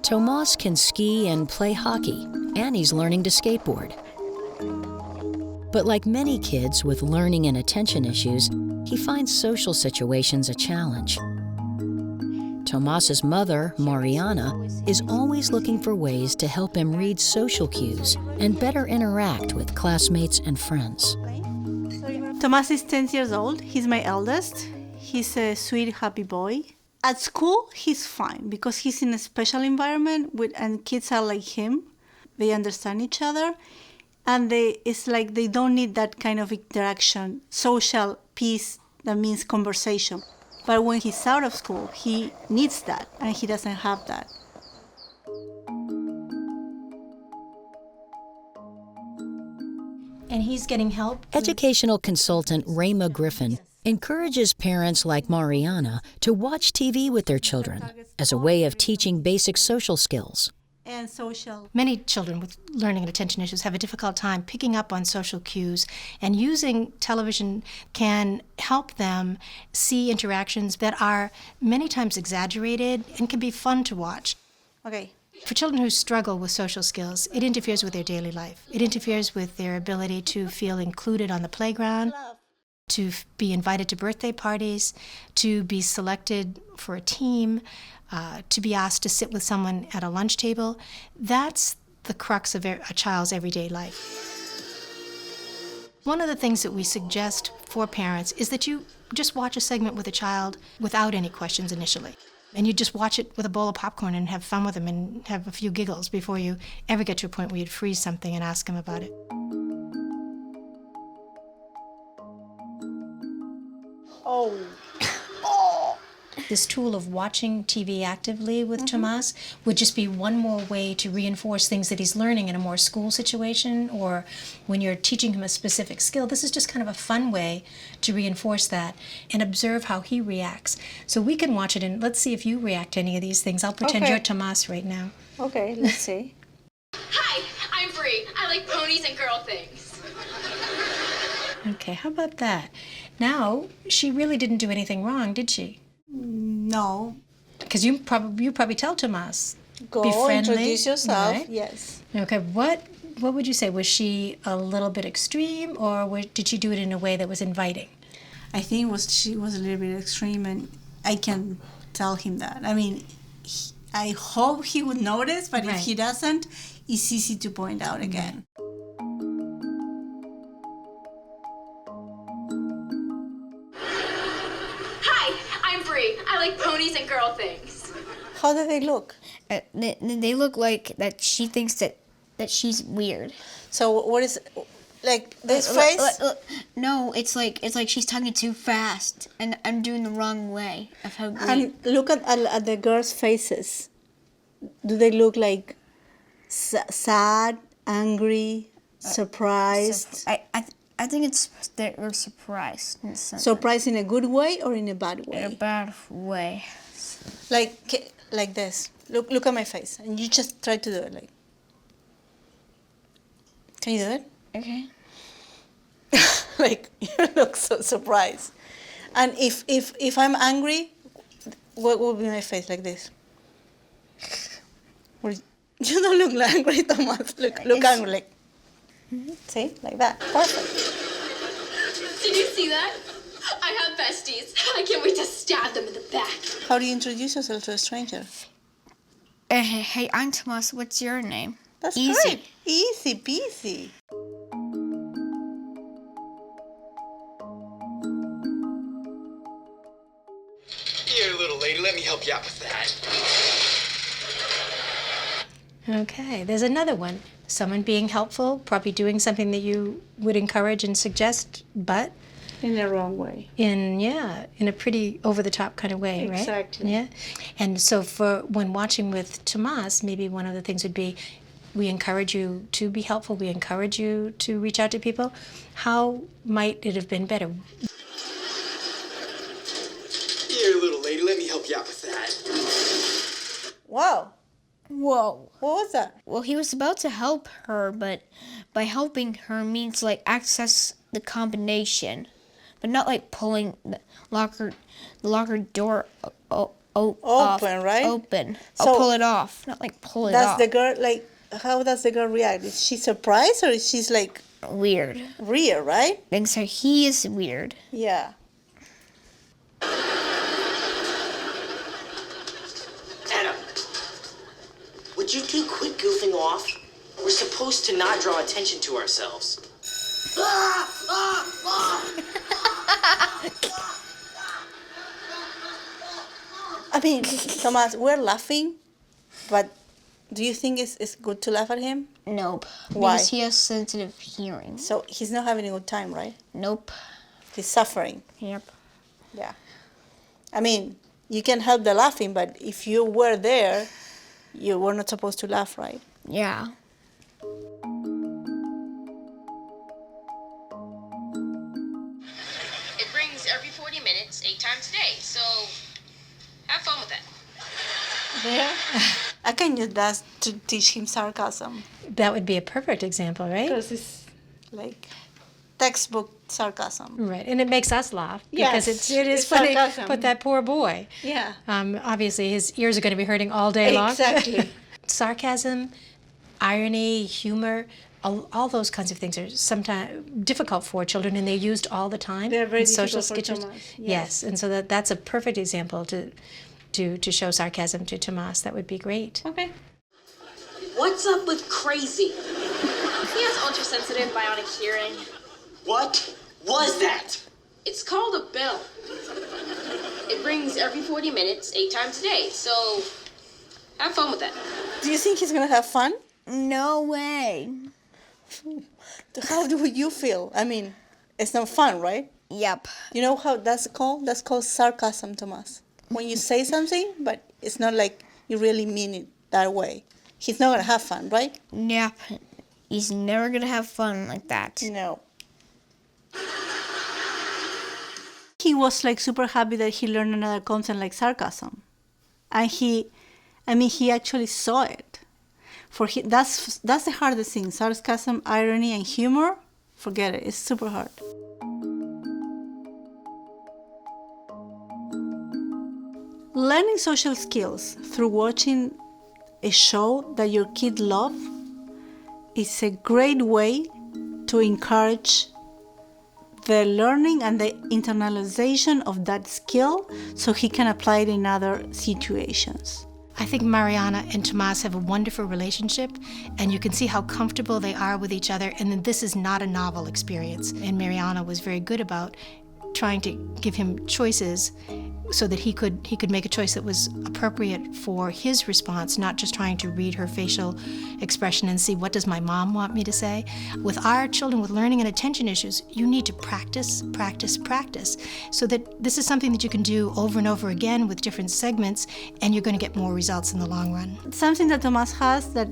Tomas can ski and play hockey, and he's learning to skateboard. But like many kids with learning and attention issues, he finds social situations a challenge. Tomas's mother, Mariana, is always looking for ways to help him read social cues and better interact with classmates and friends. Tomas is 10 years old. He's my eldest. He's a sweet, happy boy. At school, he's fine because he's in a special environment and kids are like him. They understand each other, and it's like they don't need that kind of interaction, social piece that means conversation. But when he's out of school, he needs that, and he doesn't have that. And he's getting help. Educational consultant Rayma Griffin encourages parents like Mariana to watch TV with their children as a way of teaching basic social skills. And social. Many children with learning and attention issues have a difficult time picking up on social cues, and using television can help them see interactions that are many times exaggerated and can be fun to watch. Okay. For children who struggle with social skills, it interferes with their daily life. It interferes with their ability to feel included on the playground, to be invited to birthday parties, to be selected for a team, to be asked to sit with someone at a lunch table. That's the crux of a child's everyday life. One of the things that we suggest for parents is that you just watch a segment with a child without any questions initially. And you just watch it with a bowl of popcorn and have fun with them and have a few giggles before you ever get to a point where you'd freeze something and ask them about it. Oh. This tool of watching TV actively with Tomas would just be one more way to reinforce things that he's learning in a more school situation, or when you're teaching him a specific skill. This is just kind of a fun way to reinforce that and observe how he reacts. So we can watch it, and let's see if you react to any of these things. I'll pretend you're Tomas right now. Okay, let's see. Hi, I'm Bree. I like ponies and girl things. Okay, how about that? Now, she really didn't do anything wrong, did she? No. Because you probably tell Tomas. Go, be friendly, introduce yourself. right? Yes. Okay, what would you say? Was she a little bit extreme, or did she do it in a way that was inviting? I think she was a little bit extreme, and I can tell him that. I mean, I hope he would notice, but Right. if he doesn't, it's easy to point out again. Hi, I'm Bree. I like ponies and girl things. How do they look? They look like that she thinks that she's weird. So what is, like this face? No, it's like she's talking too fast, and I'm doing the wrong way of how. And look at the girls' faces. Do they look like sad, angry, surprised? I think they're surprised. Surprised in a good way or in a bad way? In a bad way. Like this. Look at my face, and you just try to do it. Like, can you do it? Okay. Like, you look so surprised. And if I'm angry, what will be my face? Like this. You don't look like angry, Thomas. Look angry. Like, see, like that. Perfect. Did you see that? I have besties. I can't wait to stab them in the back. How do you introduce yourself to a stranger? Hey, I'm Tomas. What's your name? That's Easy. great. Easy peasy. Here, little lady, let me help you out with that. Okay, there's another one. Someone being helpful, probably doing something that you would encourage and suggest, but In the wrong way. in a pretty over-the-top kind of way, right? Exactly. Yeah. And so for when watching with Tomas, maybe one of the things would be, we encourage you to be helpful, we encourage you to reach out to people. How might it have been better? Here, little lady, let me help you out with that. Wow. Whoa. What was that? Well, he was about to help her, but by helping her means like access the combination, but not like pulling the locker door Open, right? Open. So I'll pull it off, not like pull it Does off. the girl, like, how does the girl react? Is she surprised or is she like Weird. weird, right? And so he is weird. Yeah. Anna, would you two quit goofing off? We're supposed to not draw attention to ourselves. I mean, Thomas, we're laughing, but do you think it's good to laugh at him? Nope. Why? Because he has sensitive hearing. So he's not having a good time, right? Nope. He's suffering. Yep. Yeah. I mean, you can help the laughing, but if you were there, you were not supposed to laugh, right? Yeah. It rings every 40 minutes, 8 times a day. So have fun with that. There? I can use that to teach him sarcasm. That would be a perfect example, right? Because it's like textbook sarcasm. Right, and it makes us laugh because Yes, it is it's funny. sarcasm. But that poor boy. Yeah. Obviously, his ears are going to be hurting all day long. Exactly. Sarcasm, irony, humor, all those kinds of things are sometimes difficult for children, and they're used all the time. They're very in social difficult for sketches. Tomas, Yes, and so that's a perfect example to show sarcasm to Tomas. That would be great. Okay. What's up with crazy? He has ultrasensitive bionic hearing. What was that? It's called a bell. It rings every 40 minutes, 8 times a day. So have fun with that. Do you think he's going to have fun? No way. How do you feel? I mean, it's not fun, right? Yep. You know how that's called? That's called sarcasm, Tomas. When you say something, but it's not like you really mean it that way. He's not going to have fun, right? Yep. He's never gonna have fun like that. No. He was like super happy that he learned another concept like sarcasm. And he actually saw it. That's the hardest thing. Sarcasm, irony, and humor, forget it. It's super hard. Learning social skills through watching a show that your kid loves is a great way to encourage the learning and the internalization of that skill so he can apply it in other situations. I think Mariana and Tomas have a wonderful relationship, and you can see how comfortable they are with each other, and that this is not a novel experience. And Mariana was very good about trying to give him choices so that he could make a choice that was appropriate for his response, not just trying to read her facial expression and see, what does my mom want me to say? With our children with learning and attention issues, you need to practice, practice, practice, so that this is something that you can do over and over again with different segments, and you're going to get more results in the long run. Something that Tomas has that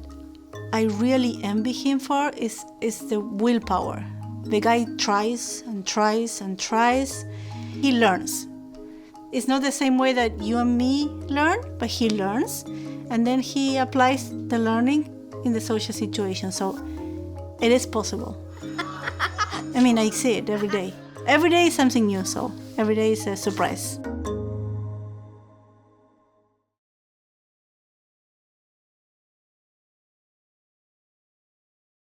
I really envy him for is the willpower. The guy tries and tries and tries. He learns. It's not the same way that you and me learn, but he learns, and then he applies the learning in the social situation. So it is possible. I mean, I see it every day. Every day is something new, so every day is a surprise.